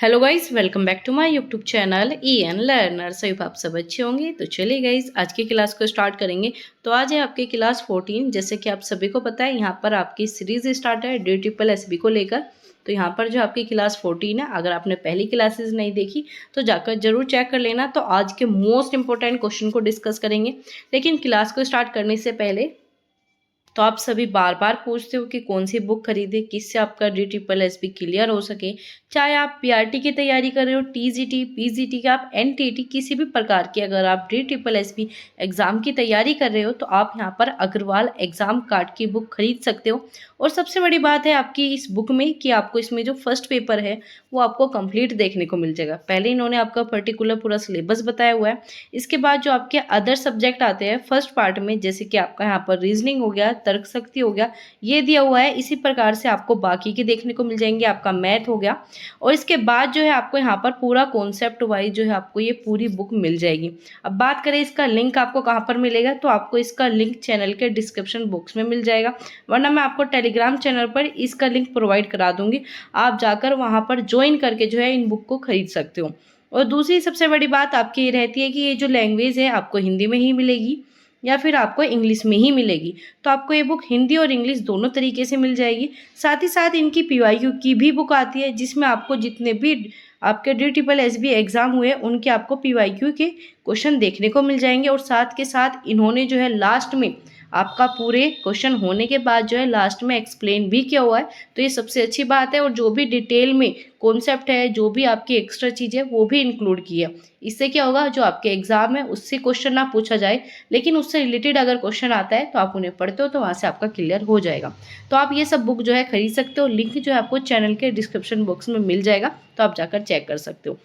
Hello guys, welcome back to my YouTube channel EN लर्नर। सभी आप सब अच्छे होंगे। तो चलिए गाइस, आज की क्लास को स्टार्ट करेंगे। तो आज है आपकी क्लास 14। जैसे कि आप सभी को पता है, यहाँ पर आपकी सीरीज स्टार्ट है DSSB को लेकर। तो यहाँ पर जो आपकी क्लास 14 है, अगर आपने पहली क्लासेस नहीं देखी तो जाकर जरूर चेक कर लेना। तो आज के मोस्ट इंपॉर्टेंट क्वेश्चन को डिस्कस करेंगे। लेकिन क्लास को स्टार्ट करने से पहले तो आप सभी बार बार पूछते हो कि कौन सी बुक खरीदे, किससे आपका DSSB क्लियर हो सके। चाहे आप PRT की तैयारी कर रहे हो, TGT, PGT का, आप NTT, किसी भी प्रकार की अगर आप DSSB एग्जाम की तैयारी कर रहे हो तो आप यहाँ पर अग्रवाल एग्जाम कार्ड की बुक खरीद सकते हो। और सबसे बड़ी बात है आपकी इस बुक में कि आपको इसमें जो फर्स्ट पेपर है वो आपको कंप्लीट देखने को मिल जाएगा। पहले इन्होंने आपका पर्टिकुलर पूरा सिलेबस बताया हुआ है। इसके बाद जो आपके अदर सब्जेक्ट आते हैं फर्स्ट पार्ट में, जैसे कि आपका यहाँ पर रीजनिंग हो गया, तर्क शक्ति हो गया, ये दिया हुआ है। इसी प्रकार से आपको बाकी के देखने को मिल जाएंगे। आपका मैथ हो गया और इसके बाद जो है आपको यहाँ पर पूरा कॉन्सेप्ट वाइज जो है आपको ये पूरी बुक मिल जाएगी। अब बात करें इसका लिंक आपको कहाँ पर मिलेगा, तो आपको इसका लिंक चैनल के डिस्क्रिप्शन बॉक्स में मिल जाएगा, वरना मैं आपको टेलीग्राम चैनल पर इसका लिंक प्रोवाइड करा दूंगी। आप जाकर वहाँ पर ज्वाइन करके जो है इन बुक को खरीद सकते हो। और दूसरी सबसे बड़ी बात आपकी ये रहती है कि ये जो लैंग्वेज है आपको हिंदी में ही मिलेगी या फिर आपको इंग्लिश में ही मिलेगी। तो आपको ये बुक हिंदी और इंग्लिश दोनों तरीके से मिल जाएगी। साथ ही साथ इनकी PYQ की भी बुक आती है, जिसमें आपको जितने भी आपके DSSB एग्जाम हुए उनके आपको PYQ के क्वेश्चन देखने को मिल जाएंगे। और साथ के साथ इन्होंने जो है लास्ट में आपका पूरे क्वेश्चन होने के बाद जो है लास्ट में एक्सप्लेन भी किया हुआ है। तो ये सबसे अच्छी बात है। और जो भी डिटेल में कॉन्सेप्ट है, जो भी आपकी एक्स्ट्रा चीज़ है, वो भी इंक्लूड की है। इससे क्या होगा, जो आपके एग्जाम है उससे क्वेश्चन ना पूछा जाए, लेकिन उससे रिलेटेड अगर क्वेश्चन आता है तो आप उन्हें पढ़ते हो तो वहाँ से आपका क्लियर हो जाएगा। तो आप ये सब बुक जो है खरीद सकते हो। लिंक जो है आपको चैनल के डिस्क्रिप्शन बॉक्स में मिल जाएगा, तो आप जाकर चेक कर सकते हो।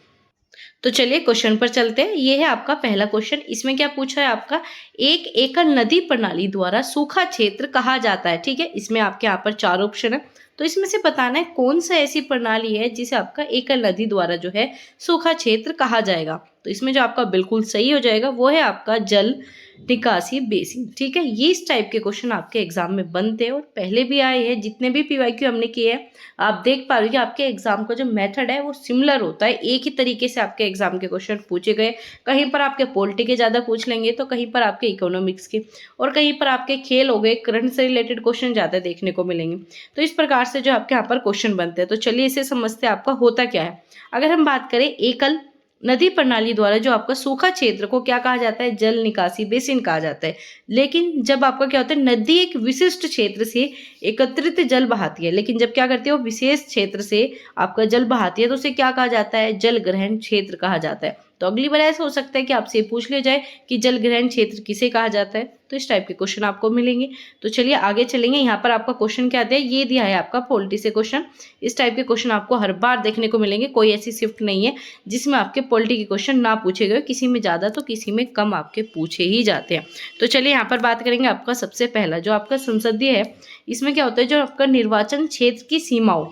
तो चलिए क्वेश्चन पर चलते हैं। ये है आपका पहला क्वेश्चन। इसमें क्या पूछा है आपका, एक एकल नदी प्रणाली द्वारा सूखा क्षेत्र कहा जाता है। ठीक है, इसमें आपके यहाँ पर 4 ऑप्शन है। तो इसमें से बताना है कौन सा ऐसी प्रणाली है जिसे आपका एकल नदी द्वारा जो है सूखा क्षेत्र कहा जाएगा। तो इसमें जो आपका बिल्कुल सही हो जाएगा वो है आपका जल निकासी बेसिन। ठीक है, ये इस टाइप के क्वेश्चन आपके एग्जाम में बनते हैं और पहले भी आए हैं। जितने भी PYQ हमने किए हैं आप देख पा रहे हो कि आपके एग्जाम का जो मेथड है वो सिमिलर होता है। एक ही तरीके से आपके एग्जाम के क्वेश्चन पूछे गए। कहीं पर आपके पॉलिटी के ज़्यादा पूछ लेंगे, तो कहीं पर आपके इकोनॉमिक्स के, और कहीं पर आपके खेल हो गए, करंट से रिलेटेड क्वेश्चन ज़्यादा देखने को मिलेंगे। तो इस प्रकार से जो आपके यहाँ पर क्वेश्चन बनते हैं। तो चलिए इसे समझते हैं आपका होता क्या है। अगर हम बात करें एकल नदी प्रणाली द्वारा जो आपका सूखा क्षेत्र को क्या कहा जाता है, जल निकासी बेसिन कहा जाता है। लेकिन जब आपका क्या होता है, नदी एक विशिष्ट क्षेत्र से एकत्रित जल बहाती है, लेकिन जब क्या करती है वो विशेष क्षेत्र से आपका जल बहाती है, तो उसे क्या कहा जाता है, जल ग्रहण क्षेत्र कहा जाता है। तो अगली बार ऐसा हो सकता है कि आपसे पूछ लिया जाए कि जल ग्रहण क्षेत्र किसे कहा जाता है। तो इस टाइप के क्वेश्चन आपको मिलेंगे। तो चलिए आगे चलेंगे। यहाँ पर आपका क्वेश्चन क्या आता है, ये दिया है आपका पॉलिटी से क्वेश्चन। इस टाइप के क्वेश्चन आपको हर बार देखने को मिलेंगे। कोई ऐसी शिफ्ट नहीं है जिसमें आपके पॉलिटी के क्वेश्चन ना पूछे गए। किसी में ज़्यादा तो किसी में कम आपके पूछे ही जाते हैं। तो चलिए यहाँ पर बात करेंगे आपका सबसे पहला जो आपका संसदीय है। इसमें क्या होता है, जो आपका निर्वाचन क्षेत्र की सीमाओं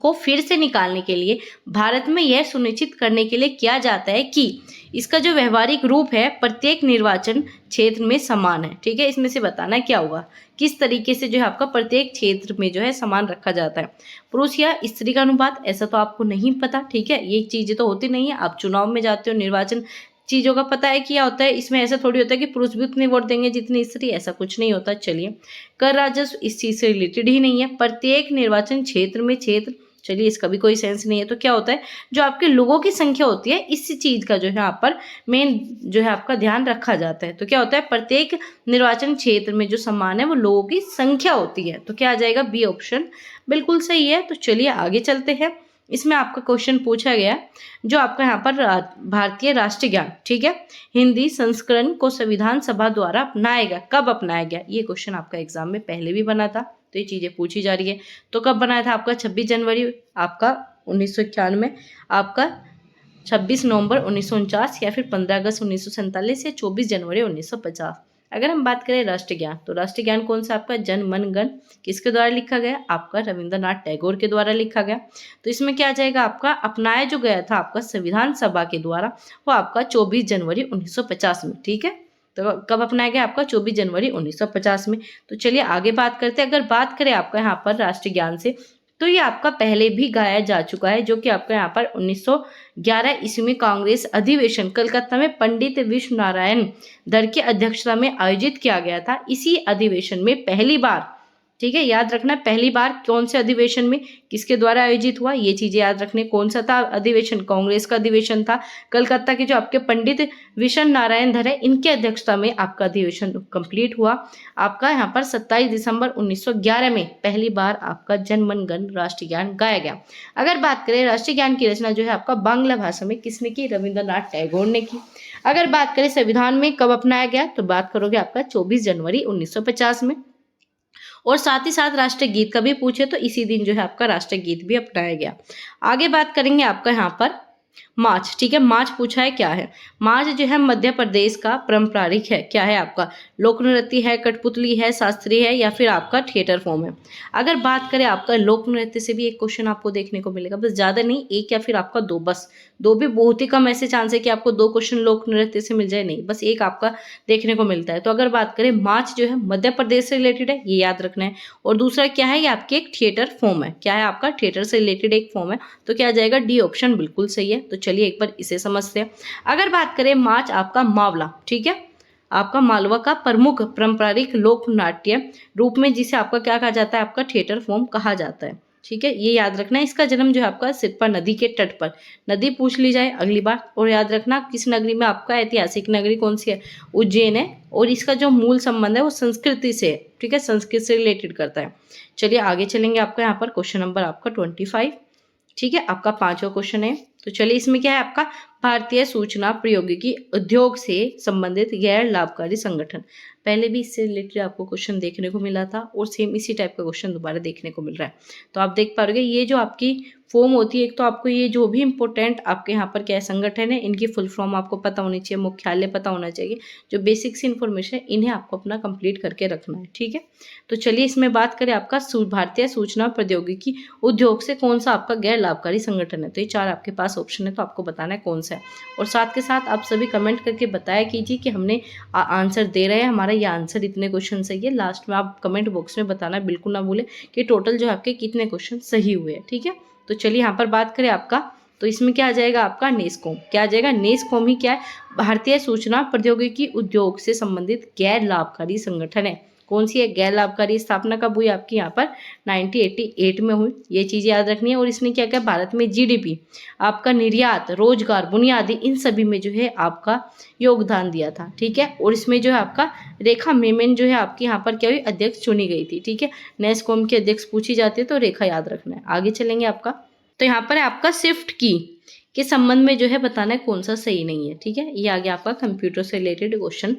को फिर से निकालने के लिए भारत में यह सुनिश्चित करने के लिए किया जाता है कि इसका जो व्यवहारिक रूप है प्रत्येक निर्वाचन क्षेत्र में समान है। ठीक है, इसमें से बताना है क्या होगा, किस तरीके से जो है आपका प्रत्येक क्षेत्र में जो है समान रखा जाता है। पुरुष या स्त्री का अनुपात, ऐसा तो आपको नहीं पता। ठीक है, ये चीजें तो होती नहीं है। आप चुनाव में जाते हो, निर्वाचन चीज़ों का पता है क्या होता है। इसमें ऐसा थोड़ी होता है कि पुरुष भी उतने वोट देंगे जितनी स्त्री, ऐसा कुछ नहीं होता। चलिए, कर राजस्व इस चीज़ से रिलेटेड ही नहीं है। प्रत्येक निर्वाचन क्षेत्र में क्षेत्र, चलिए इसका भी कोई सेंस नहीं है। तो क्या होता है, जो आपके लोगों की संख्या होती है इस चीज़ का जो है यहाँ पर मेन जो है आपका ध्यान रखा जाता है। तो क्या होता है, प्रत्येक निर्वाचन क्षेत्र में जो समान है वो लोगों की संख्या होती है। तो क्या आ जाएगा, बी ऑप्शन बिल्कुल सही है। तो चलिए आगे चलते हैं। इसमें आपका क्वेश्चन पूछा गया जो आपका यहाँ पर भारतीय राष्ट्रीय ज्ञान, ठीक है, हिंदी संस्करण को संविधान सभा द्वारा अपनाया गया, कब अपनाया गया। ये क्वेश्चन आपका एग्जाम में पहले भी बना था, तो ये चीज़ें पूछी जा रही है। तो कब बनाया था आपका, 26 जनवरी आपका 1991, आपका 26 नवंबर 1949, या फिर 15 अगस्त 1947, या 24 जनवरी 1950। अगर हम बात करें राष्ट्रीय ज्ञान, तो राष्ट्रीय ज्ञान कौन सा आपका, जन मन गण किसके द्वारा लिखा गया, आपका रविंद्रनाथ टैगोर के द्वारा लिखा गया। तो इसमें क्या आ जाएगा, आपका अपनाया जो गया था आपका संविधान सभा के द्वारा, वो आपका 24 जनवरी 1950 में। ठीक है, तो कब अपनाया गया, आपका 24 जनवरी 1950 में। तो चलिए आगे बात करते हैं। अगर बात करें आपका यहाँ पर राष्ट्रीय ज्ञान से, तो ये आपका पहले भी गाया जा चुका है, जो कि आपका यहाँ पर 1911 ईस्वी में कांग्रेस अधिवेशन कलकत्ता में पंडित विश्व नारायण धर की अध्यक्षता में आयोजित किया गया था। इसी अधिवेशन में पहली बार, ठीक है, याद रखना पहली बार कौन से अधिवेशन में किसके द्वारा आयोजित हुआ, ये चीजें याद रखने। कौन सा था अधिवेशन, कांग्रेस का अधिवेशन था। कलकत्ता के जो आपके पंडित विश्व नारायण धर है, इनकी अध्यक्षता में आपका अधिवेशन कंप्लीट हुआ। आपका यहाँ पर 27 दिसंबर 1911 में पहली बार आपका जनगण मन राष्ट्रीय ज्ञान गाया गया। अगर बात करें राष्ट्रीय ज्ञान की रचना जो है आपका बांग्ला भाषा में किसने की, रविंद्रनाथ टैगोर ने की। अगर बात करें संविधान में कब अपनाया गया, तो बात करोगे आपका 24 जनवरी 1950 में। और साथ ही साथ राष्ट्रीय गीत का भी पूछे तो इसी दिन जो है आपका राष्ट्रीय गीत भी अपनाया गया। आगे बात करेंगे आपका यहाँ पर मार्च, ठीक है, मार्च पूछा है क्या है। मार्च जो है मध्य प्रदेश का पारंपरिक है, क्या है आपका, लोक नृत्य है, कठपुतली है, शास्त्रीय है, या फिर आपका थिएटर फॉर्म है। अगर बात करें आपका लोक नृत्य से भी एक क्वेश्चन आपको देखने को मिलेगा, बस ज्यादा नहीं, एक या फिर आपका दो, बस दो भी बहुत ही कम ऐसे चांस है कि आपको दो क्वेश्चन लोक नृत्य से मिल जाए, नहीं, बस एक आपका देखने को मिलता है। तो अगर बात करें मार्च जो है मध्य प्रदेश से रिलेटेड है, ये याद रखना है। और दूसरा क्या है, ये आपकी एक थिएटर फॉर्म है, क्या है आपका थिएटर से रिलेटेड एक फॉर्म है, तो क्या आ जाएगा, डी ऑप्शन बिल्कुल सही है। तो चलिए एक बार इसे समझते हैं। अगर बात करें मार्च आपका मावला, ठीक है, आपका मालवा का प्रमुख पारंपरिक लोक नाट्य रूप में, जिसे आपका क्या कहा जाता है, आपका थिएटर फॉर्म कहा जाता है, ठीक है, ये याद रखना है। इसका जन्म जो है आपका सिरपा नदी के तट पर, नदी पूछ ली जाए अगली बार, और याद रखना किस नगरी में, आपका ऐतिहासिक नगरी कौन सी है, उज्जैन है। और इसका जो मूल संबंध है वो संस्कृति से है, ठीक है, संस्कृत से रिलेटेड करता है। चलिए आगे चलेंगे। आपका यहाँ पर क्वेश्चन नंबर आपका 25, ठीक है, आपका 5वां क्वेश्चन है। तो चलिए इसमें क्या है आपका, भारतीय सूचना प्रौद्योगिकी उद्योग से संबंधित गैर लाभकारी संगठन। पहले भी इससे रिलेटेड आपको क्वेश्चन देखने को मिला था और सेम इसी टाइप का क्वेश्चन दोबारा देखने को मिल रहा है। तो आप देख पा रहे ये जो आपकी फॉर्म होती है, एक तो आपको ये जो भी इंपॉर्टेंट आपके यहाँ पर क्या संगठन है, इनकी फुल फॉर्म आपको पता होनी चाहिए, मुख्यालय पता होना चाहिए, जो बेसिक्स इन्फॉर्मेशन है इन्हें आपको अपना कंप्लीट करके रखना है, ठीक है। तो चलिए इसमें बात करें आपका भारतीय सूचना प्रौद्योगिकी उद्योग से कौन सा आपका गैर लाभकारी संगठन है। तो ये 4 आपके पास ऑप्शन है, तो आपको बताना है कौन सा है। और साथ के साथ आप सभी कमेंट करके बताया कीजिए कि हमने आंसर दे रहे हैं, हमारा ये आंसर इतने क्वेश्चन सही है। लास्ट में आप कमेंट बॉक्स में बताना बिल्कुल ना भूलें कि टोटल जो आपके कितने क्वेश्चन सही हुए हैं, ठीक है। तो चलिए यहाँ पर बात करें आपका, तो इसमें क्या आ जाएगा आपका नेस्कॉम, क्या आ जाएगा, नेस्कॉम ही क्या है, भारतीय सूचना प्रौद्योगिकी उद्योग से संबंधित गैर लाभकारी संगठन है। कौन सी है, गैर लाभकारी। स्थापना कब हुई आपकी यहाँ पर 1988 में हुई, ये चीज़ याद रखनी है। और इसने क्या किया, भारत में जीडीपी, आपका निर्यात, रोजगार, बुनियादी, इन सभी में जो है आपका योगदान दिया था, ठीक है। और इसमें जो है आपका रेखा मेमन जो है आपकी यहाँ पर क्या हुई, अध्यक्ष चुनी गई थी, ठीक है। नेस्कॉम की अध्यक्ष पूछी जाती है तो रेखा याद रखना है। आगे चलेंगे आपका, तो यहाँ पर है आपका शिफ्ट की के संबंध में जो है बताना है कौन सा सही नहीं है, ठीक है। ये आ गया आपका कंप्यूटर से रिलेटेड क्वेश्चन,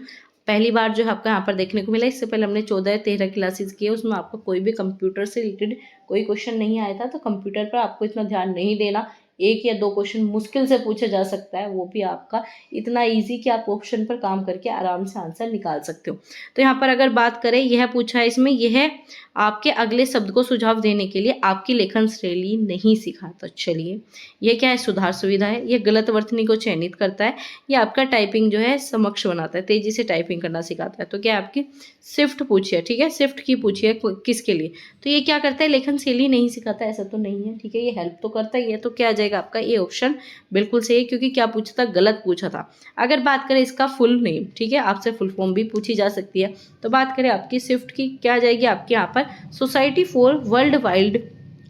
पहली बार जो है आपका यहाँ पर देखने को मिला। इससे पहले हमने 14 या 13 क्लासेस किए, उसमें आपको कोई भी कंप्यूटर से रिलेटेड कोई क्वेश्चन नहीं आया था। तो कंप्यूटर पर आपको इतना ध्यान नहीं देना, 1 या 2 क्वेश्चन मुश्किल से पूछा जा सकता है, वो भी आपका इतना इजी कि आप ऑप्शन पर काम करके आराम से आंसर निकाल सकते हो। तो यहाँ पर अगर बात करें, यह पूछा है इसमें, यह आपके अगले शब्द को सुझाव देने के लिए आपकी लेखन शैली नहीं सिखाता। चलिए ये क्या है, सुधार सुविधा है, ये गलत वर्तनी को चयनित करता है, ये आपका टाइपिंग जो है समक्ष बनाता है, तेजी से टाइपिंग करना सिखाता है। तो क्या आपकी शिफ्ट पूछी है, ठीक है, शिफ्ट की पूछी है किसके लिए, तो ये क्या करता है, लेखन शैली नहीं सिखाता, ऐसा तो नहीं है, ठीक है, ये हेल्प तो करता ही है। तो क्या आ जाएगा आपका, ये ऑप्शन बिल्कुल सही है, क्योंकि क्या पूछा था, गलत पूछा था। अगर बात करें इसका फुल नेम, ठीक है, आपसे फुल फॉर्म भी पूछी जा सकती है। तो बात करें आपकी शिफ्ट की, क्या आ जाएगी आपके यहाँ पर, सोसाइटी फॉर वर्ल्ड वाइड,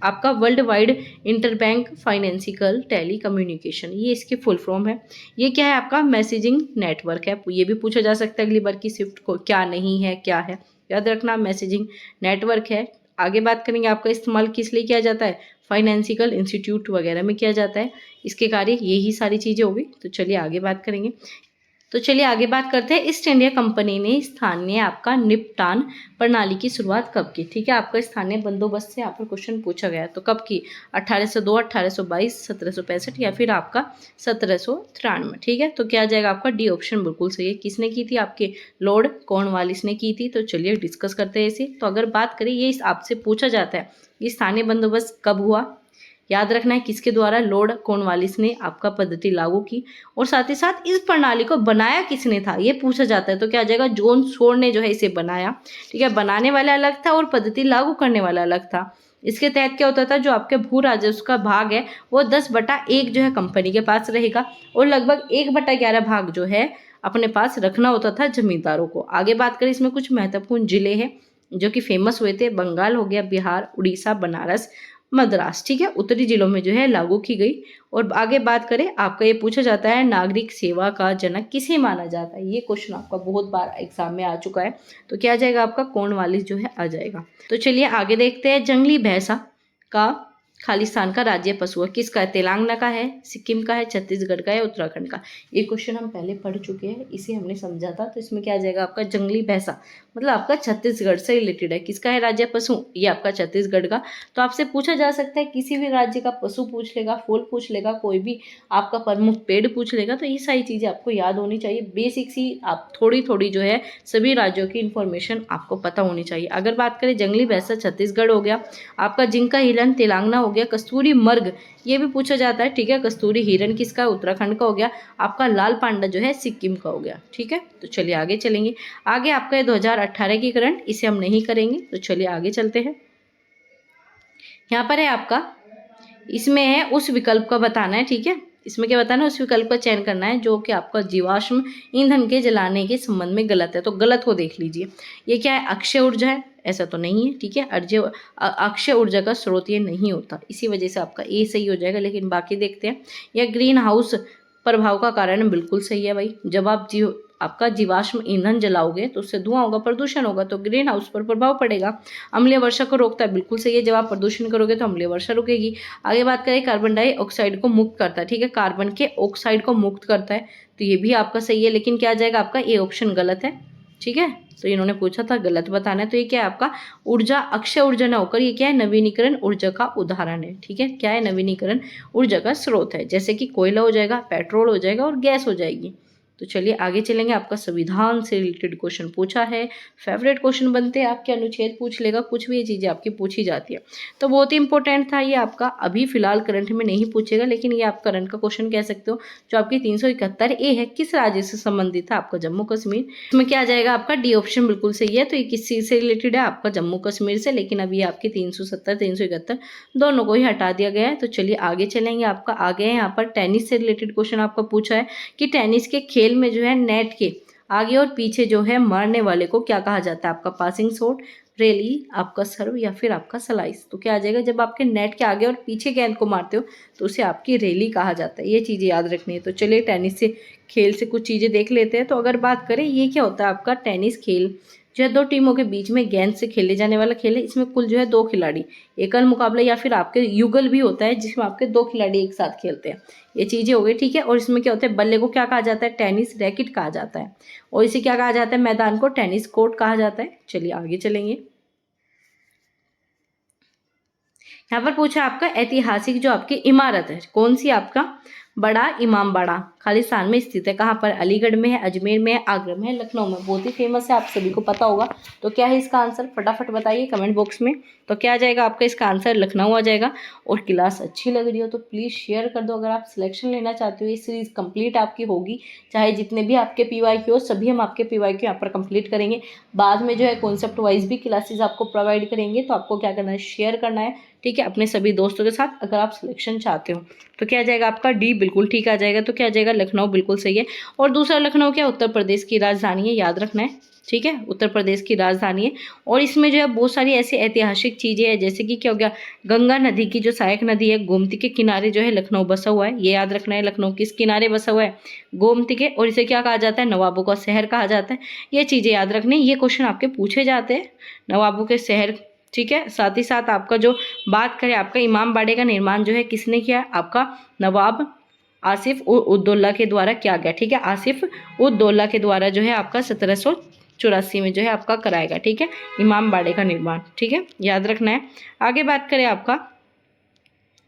आपका world wide interbank financial telecommunication, ये इसकी फुल फॉर्म है। ये क्या है आपका, मैसेजिंग नेटवर्क है, ये भी पूछा जा सकता है अगली बार की शिफ्ट को क्या नहीं है, क्या है, याद रखना मैसेजिंग नेटवर्क है। आगे बात करेंगे आपका इस्तेमाल किस लिए किया जाता है, फाइनेंशियल इंस्टीट्यूट वगैरह में किया जाता है, इसके कार्य यही सारी चीज़ें होगी। तो चलिए आगे बात करेंगे। तो चलिए आगे बात करते हैं, ईस्ट इंडिया कंपनी ने स्थानीय आपका निपटान प्रणाली की शुरुआत कब की, ठीक है। आपका स्थानीय बंदोबस्त से यहाँ पर क्वेश्चन पूछा गया है, तो कब की, 1802, 1822, 1765 या फिर आपका 1793, ठीक है। तो क्या आ जाएगा आपका, डी ऑप्शन बिल्कुल सही है। किसने की थी, आपके लॉर्ड कॉर्नवालिस ने की थी। तो चलिए डिस्कस करते हैं इसे। तो अगर बात करें, ये आपसे पूछा जाता है कि स्थानीय बंदोबस्त कब हुआ, याद रखना है किसके द्वारा, लॉर्ड कॉर्नवालिस ने आपका पद्धति लागू की। और साथ ही साथ इस प्रणाली को बनाया किसने था, ये पूछा जाता है। तो क्या आ जाएगा, जॉन शोर ने जो है इसे बनाया, ठीक है। बनाने वाला अलग था और पद्धति लागू करने वाला अलग था। इसके तहत क्या होता था, जो आपके भू राजस्व का भाग है वो 10/1 जो है कंपनी के पास रहेगा और लगभग 1/11 भाग जो है अपने पास रखना होता था जमींदारों को। आगे बात करें, इसमें कुछ महत्वपूर्ण जिले हैं जो कि फेमस हुए थे। बंगाल हो गया, बिहार, उड़ीसा, बनारस, मद्रास, ठीक है, उत्तरी जिलों में जो है लागू की गई। और आगे बात करें, आपका ये पूछा जाता है नागरिक सेवा का जनक किसे माना जाता है। ये क्वेश्चन आपका बहुत बार एग्जाम में आ चुका है, तो क्या आ जाएगा आपका कॉर्नवालिस जो है आ जाएगा। तो चलिए आगे देखते हैं, जंगली भैंसा का खालिस्तान का राज्य पशु है किसका है, तेलंगाना का है, सिक्किम का है, छत्तीसगढ़ का है, उत्तराखंड का। ये क्वेश्चन हम पहले पढ़ चुके हैं, इसे हमने समझा था। तो इसमें क्या आ जाएगा आपका जंगली भैंसा, मतलब आपका छत्तीसगढ़ से रिलेटेड है। किसका है राज्य पशु, ये आपका छत्तीसगढ़ का। तो आपसे पूछा जा सकता है, किसी भी राज्य का पशु पूछ लेगा, फूल पूछ लेगा, कोई भी आपका प्रमुख पेड़ पूछ लेगा। तो ये सारी चीज़ें आपको याद होनी चाहिए, बेसिक सी आप थोड़ी थोड़ी जो है सभी राज्यों की इन्फॉर्मेशन आपको पता होनी चाहिए। अगर बात करें, जंगली भैंसा छत्तीसगढ़ हो गया, आपका जिंका हिरन तेलंगाना हो गया, कस्तूरी मर्ग ये भी पूछा जाता है, ठीक है, कस्तूरी हिरन किसका, उत्तराखंड का हो गया, आपका लाल पांडा जो है सिक्किम का हो गया, ठीक है। तो चलिए आगे चलेंगे। आगे आपका ये 2018 की करंट, इसे हम नहीं करेंगे। तो चलिए आगे चलते हैं। यहाँ पर है आपका, इसमें है उस विकल्प का बताना है, ठीक है। इसमें क्या बताना है, उस विकल्प का चयन करना है जो कि आपका जीवाश्म ईंधन के जलाने के संबंध में गलत है। तो गलत को देख लीजिए। ये क्या है, अक्षय ऊर्जा है, ऐसा तो नहीं है, ठीक है। अक्षय ऊर्जा का स्रोत ये नहीं होता, इसी वजह से आपका ए सही हो जाएगा। लेकिन बाकी देखते हैं। यह ग्रीन हाउस प्रभाव का कारण बिल्कुल सही है भाई। जब आप आपका जीवाश्म ईंधन जलाओगे तो उससे धुआं होगा, प्रदूषण होगा, तो ग्रीन हाउस पर प्रभाव पड़ेगा। अम्लीय वर्षा को रोकता है, बिल्कुल सही है। जब आप प्रदूषण करोगे तो अम्लीय वर्षा रुकेगी। आगे बात करें, कार्बन डाइऑक्साइड को मुक्त करता है, ठीक है, कार्बन के ऑक्साइड को मुक्त करता है, तो ये भी आपका सही है। लेकिन क्या आ जाएगा आपका, ये ऑप्शन गलत है, ठीक है। तो इन्होंने पूछा था गलत बताना है। तो ये क्या है आपका ऊर्जा, अक्षय ऊर्जा न होकर ये क्या है, नवीनीकरण ऊर्जा का उदाहरण है, ठीक है। क्या है, नवीनीकरण ऊर्जा का स्रोत है, जैसे कि कोयला हो जाएगा, पेट्रोल हो जाएगा और गैस हो जाएगी। तो चलिए आगे चलेंगे। आपका संविधान से रिलेटेड क्वेश्चन पूछा है, फेवरेट क्वेश्चन बनते हैं आपके, अनुच्छेद पूछ लेगा, कुछ भी ये चीज़ें आपकी पूछी जाती है। तो बहुत ही इंपॉर्टेंट था ये आपका। अभी फिलहाल करंट में नहीं पूछेगा, लेकिन ये आप करंट का क्वेश्चन कह सकते हो। जो आपकी 371 है, किस राज्य से संबंधित था, आपका जम्मू कश्मीर। इसमें क्या आ जाएगा आपका, डी ऑप्शन बिल्कुल सही है। तो ये किस चीज़ से रिलेटेड है, आपका जम्मू कश्मीर से। लेकिन अभी आपकी 370 371 दोनों को ही हटा दिया गया है। तो चलिए आगे चलेंगे। आपका आगे है यहाँ पर टेनिस से रिलेटेड क्वेश्चन आपका पूछा है कि टेनिस के खेल में जो है नेट के आगे और पीछे जो है मारने वाले को क्या कहा जाता है, आपका पासिंग शॉट, रैली, आपका सर्व या फिर आपका स्लाइस। तो क्या आ जाएगा, जब आपके नेट के आगे और पीछे गेंद को मारते हो तो उसे आपकी रैली कहा जाता है। ये चीज़ें याद रखनी है। तो चलिए टेनिस से खेल से कुछ चीज़ें देख लेते हैं। तो अगर बात करें, ये क्या होता है आपका टेनिस खेल जो है, दो टीमों के बीच में गेंद से खेले जाने वाला खेल है। इसमें कुल जो है 2 खिलाड़ी, एकल मुकाबला या फिर आपके युगल भी होता है जिसमें आपके 2 खिलाड़ी एक साथ खेलते हैं। ये चीज़ें हो गई, ठीक है। और इसमें क्या होता है, बल्ले को क्या कहा जाता है, टेनिस रैकेट कहा जाता है। और इसे क्या कहा जाता है, मैदान को टेनिस कोर्ट कहा जाता है। चलिए आगे चलेंगे। यहाँ पर पूछा आपका ऐतिहासिक जो आपकी इमारत है कौन सी, आपका बड़ा इमामबाड़ा खालिस्तान में स्थित है। कहाँ पर, अलीगढ़ में है, अजमेर में है, आगरा में है, लखनऊ में। बहुत ही फेमस है, आप सभी को पता होगा। तो क्या है इसका आंसर, फटाफट बताइए कमेंट बॉक्स में। तो क्या आ जाएगा आपका इसका आंसर, लखनऊ आ जाएगा। और क्लास अच्छी लग रही हो तो प्लीज़ शेयर कर दो। अगर आप सिलेक्शन लेना चाहते हो, ये सीरीज़ कंप्लीट आपकी होगी, चाहे जितने भी आपके PYQ हो, सभी हम आपके PYQ यहाँ पर कंप्लीट करेंगे। बाद में जो है कॉन्सेप्ट वाइज भी क्लासेज आपको प्रोवाइड करेंगे। तो आपको क्या करना है, शेयर करना है, ठीक है, अपने सभी दोस्तों के साथ। अगर आप सिलेक्शन चाहते हो तो क्या आ जाएगा आपका डी बिल्कुल ठीक आ जाएगा। तो क्या आ जाएगा, लखनऊ बिल्कुल सही है। और दूसरा लखनऊ क्या, उत्तर प्रदेश की राजधानी है, याद रखना है, ठीक है, उत्तर प्रदेश की राजधानी है। और इसमें जो है बहुत सारी ऐसी ऐतिहासिक चीज़ें हैं, जैसे कि क्या हो गया, गंगा नदी की जो सहायक नदी है गोमती के किनारे जो है लखनऊ बसा हुआ है। ये याद रखना है, लखनऊ किस किनारे बसा हुआ है, गोमती के। और इसे क्या कहा जाता है, नवाबों का शहर कहा जाता है। ये चीज़ें याद रखनी, ये क्वेश्चन आपके पूछे जाते हैं, नवाबों के शहर, ठीक है। साथ ही साथ आपका जो बात करें, आपका इमामबाड़े का निर्माण जो है किसने किया, आपका नवाब आसिफ उद्दौला के द्वारा किया गया, ठीक है। आसिफ उद्दौला के द्वारा जो है आपका 1784 में जो है आपका कराएगा, ठीक है, इमामबाड़े का निर्माण, ठीक है, याद रखना है। आगे बात करें, आपका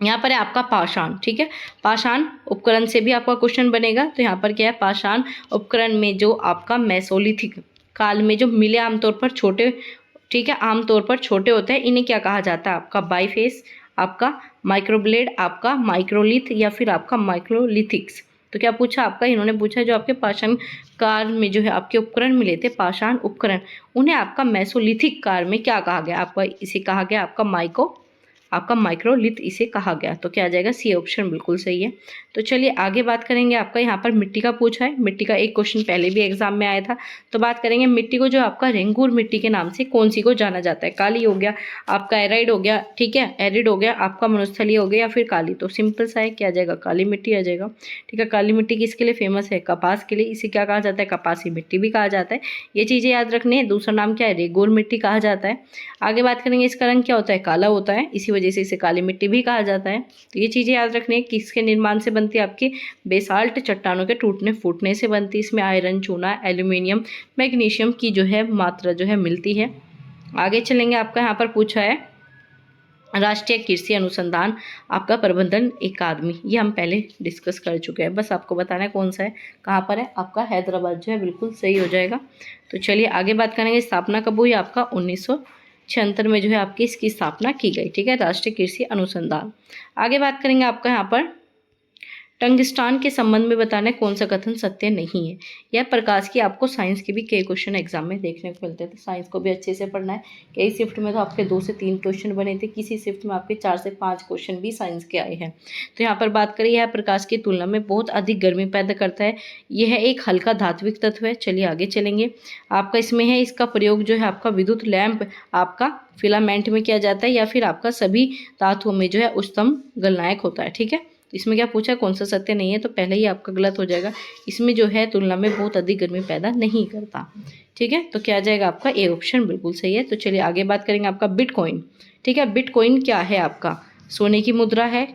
यहाँ पर है आपका पाषाण, ठीक है, पाषाण उपकरण से भी आपका क्वेश्चन बनेगा। तो यहाँ पर क्या है, पाषाण उपकरण में जो आपका मेसोलिथिक काल में जो मिले आमतौर पर छोटे, ठीक है, आमतौर पर छोटे होते हैं, इन्हें क्या कहा जाता है, आपका बाईफेस, आपका माइक्रोब्लेड, आपका माइक्रोलिथ या फिर आपका माइक्रोलिथिक्स। तो क्या पूछा आपका, इन्होंने पूछा जो आपके पाषाण काल में जो है आपके उपकरण मिले थे, पाषाण उपकरण, उन्हें आपका मेसोलिथिक काल में क्या कहा गया, आपका इसे कहा गया आपका आपका माइक्रोलिथ इसे कहा गया। तो क्या आ जाएगा, सी ऑप्शन बिल्कुल सही है। तो चलिए आगे बात करेंगे। आपका यहाँ पर मिट्टी का पूछा है, मिट्टी का एक क्वेश्चन पहले भी एग्जाम में आया था। तो बात करेंगे मिट्टी को, जो आपका रेंगूर मिट्टी के नाम से कौन सी को जाना जाता है। काली हो गया, आपका एराइड हो गया, ठीक है, एरिड हो गया, आपका मरुस्थलीय हो गया, या फिर काली। तो सिंपल सा है, क्या आ जाएगा, काली मिट्टी आ जाएगा। ठीक है, काली मिट्टी किसके लिए फेमस है, कपास के लिए। इसे क्या कहा जाता है, कपासी मिट्टी भी कहा जाता है। ये चीज़ें याद रखनी है। दूसरा नाम क्या है, रेगोर मिट्टी कहा जाता है। आगे बात करेंगे, इसका रंग क्या होता है, काला होता है, इसी वजह से इसे काली मिट्टी भी कहा जाता है। तो ये चीज़ें याद रखनी है। किसके निर्माण से बनती है, आपकी बेसाल्ट चट्टानों के टूटने फूटने से बनती है। इसमें आयरन, चूना, एल्यूमिनियम, मैग्नीशियम की जो है मात्रा जो है मिलती है। आगे चलेंगे। आपका यहाँ पर पूछा है राष्ट्रीय कृषि अनुसंधान आपका प्रबंधन अकादमी, ये हम पहले डिस्कस कर चुके हैं। बस आपको बताना है कौन सा है, कहाँ पर है, आपका हैदराबाद जो है बिल्कुल सही हो जाएगा। तो चलिए आगे बात करेंगे। स्थापना कब हुई, आपका 1976 में जो है आपकी इसकी स्थापना की गई। ठीक है, राष्ट्रीय कृषि अनुसंधान। आगे बात करेंगे। आपका यहाँ पर टंगस्टान के संबंध में बताना है कौन सा कथन सत्य नहीं है। यह प्रकाश की आपको साइंस के भी कई क्वेश्चन एग्जाम में देखने को मिलते थे। साइंस को भी अच्छे से पढ़ना है। कई शिफ्ट में तो आपके 2 से 3 क्वेश्चन बने थे, किसी शिफ्ट में आपके 4 से 5 क्वेश्चन भी साइंस के आए हैं। तो यहाँ पर बात करें, यह प्रकाश की तुलना में बहुत अधिक गर्मी पैदा करता है। यह एक हल्का धात्विक तत्व है। चलिए आगे चलेंगे। आपका इसमें है, इसका प्रयोग जो है आपका विद्युत लैंप, आपका फिलामेंट में किया जाता है, या फिर आपका सभी धातुओं में जो है उच्चतम गलनायक होता है। ठीक है, इसमें क्या पूछा, कौन सा सत्य नहीं है, तो पहले ही आपका गलत हो जाएगा। इसमें जो है तुलना में बहुत अधिक गर्मी पैदा नहीं करता। ठीक है, तो क्या आ जाएगा, आपका ए ऑप्शन बिल्कुल सही है। तो चलिए आगे बात करेंगे। आपका बिटकॉइन। ठीक है, बिटकॉइन क्या है, आपका सोने की मुद्रा है,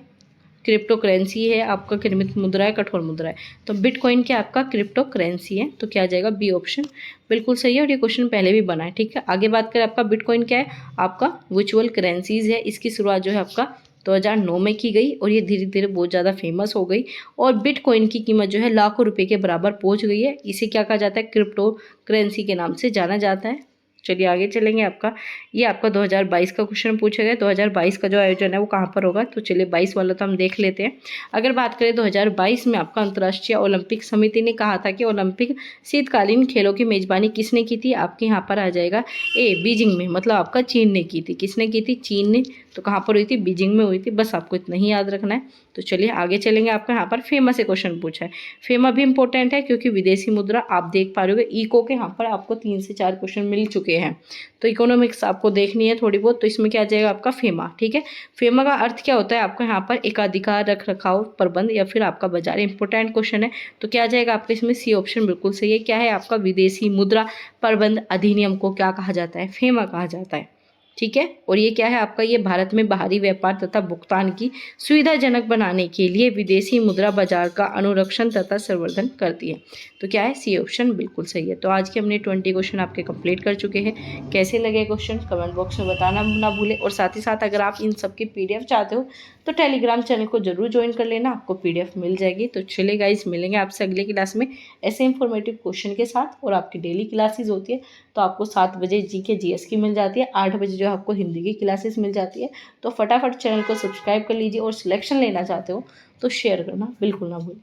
क्रिप्टो करेंसी है, आपका कृत्रिम मुद्रा है, कठोर मुद्रा है। तो बिटकॉइन क्या आपका क्रिप्टो करेंसी है। तो क्या आ जाएगा, बी ऑप्शन बिल्कुल सही है। और ये क्वेश्चन पहले भी बना है। ठीक है, आगे बात करें। आपका बिटकॉइन क्या है, आपका वर्चुअल करेंसीज है। इसकी शुरुआत जो है आपका 2009 में की गई, और ये धीरे धीरे बहुत ज़्यादा फेमस हो गई, और बिटकॉइन की कीमत जो है लाखों रुपए के बराबर पहुंच गई है। इसे क्या कहा जाता है, क्रिप्टो करेंसी के नाम से जाना जाता है। चलिए आगे चलेंगे। आपका ये आपका 2022 का क्वेश्चन पूछा गया। 2022 का जो आयोजन है वो कहाँ पर होगा। तो चलिए 22 वाला तो हम देख लेते हैं। अगर बात करें 2022 में, आपका अंतर्राष्ट्रीय ओलंपिक समिति ने कहा था कि ओलंपिक शीतकालीन खेलों की मेजबानी किसने की थी। आपके यहाँ पर आ जाएगा ए, बीजिंग में, मतलब आपका चीन ने की थी। किसने की थी, चीन ने। तो कहाँ पर हुई थी, बीजिंग में हुई थी। बस आपको इतना ही याद रखना है। तो चलिए आगे चलेंगे। आपका यहाँ पर फेमा से क्वेश्चन पूछा है। फेमा भी इंपॉर्टेंट है, क्योंकि विदेशी मुद्रा आप देख पा रहे हो। इको के यहाँ पर आपको 3 से 4 क्वेश्चन मिल चुके हैं। तो इकोनॉमिक्स आपको देखनी है थोड़ी बहुत। तो इसमें क्या आ जाएगा, आपका फेमा। ठीक है, फेमा का अर्थ क्या होता है, आपका यहाँ पर एकाधिकार, रख रखाव, प्रबंध, या फिर आपका बाजार। इंपॉर्टेंट क्वेश्चन है। तो क्या आ जाएगा आपका इसमें, सी ऑप्शन बिल्कुल सही है। क्या है, आपका विदेशी मुद्रा प्रबंध अधिनियम को क्या कहा जाता है, फेमा कहा जाता है। ठीक है, और ये क्या है आपका, ये भारत में बाहरी व्यापार तथा भुगतान की सुविधाजनक बनाने के लिए विदेशी मुद्रा बाजार का अनुरक्षण तथा संवर्धन करती है। तो क्या है, सी ऑप्शन बिल्कुल सही है। तो आज के हमने 20 क्वेश्चन आपके कंप्लीट कर चुके हैं। कैसे लगे क्वेश्चन कमेंट बॉक्स में बताना ना भूलें। और साथ ही साथ अगर आप इन सब की PDF चाहते हो तो टेलीग्राम चैनल को जरूर ज्वाइन कर लेना, आपको PDF मिल जाएगी। तो चलिए गाइस, मिलेंगे आपसे अगले क्लास में ऐसे इंफॉर्मेटिव क्वेश्चन के साथ। और आपकी डेली क्लासेज होती है, तो आपको 7 बजे GK GS की मिल जाती है, 8 बजे जो आपको हिंदी की क्लासेस मिल जाती है। तो फटाफट चैनल को सब्सक्राइब कर लीजिए, और सिलेक्शन लेना चाहते हो तो शेयर करना बिल्कुल ना भूलें।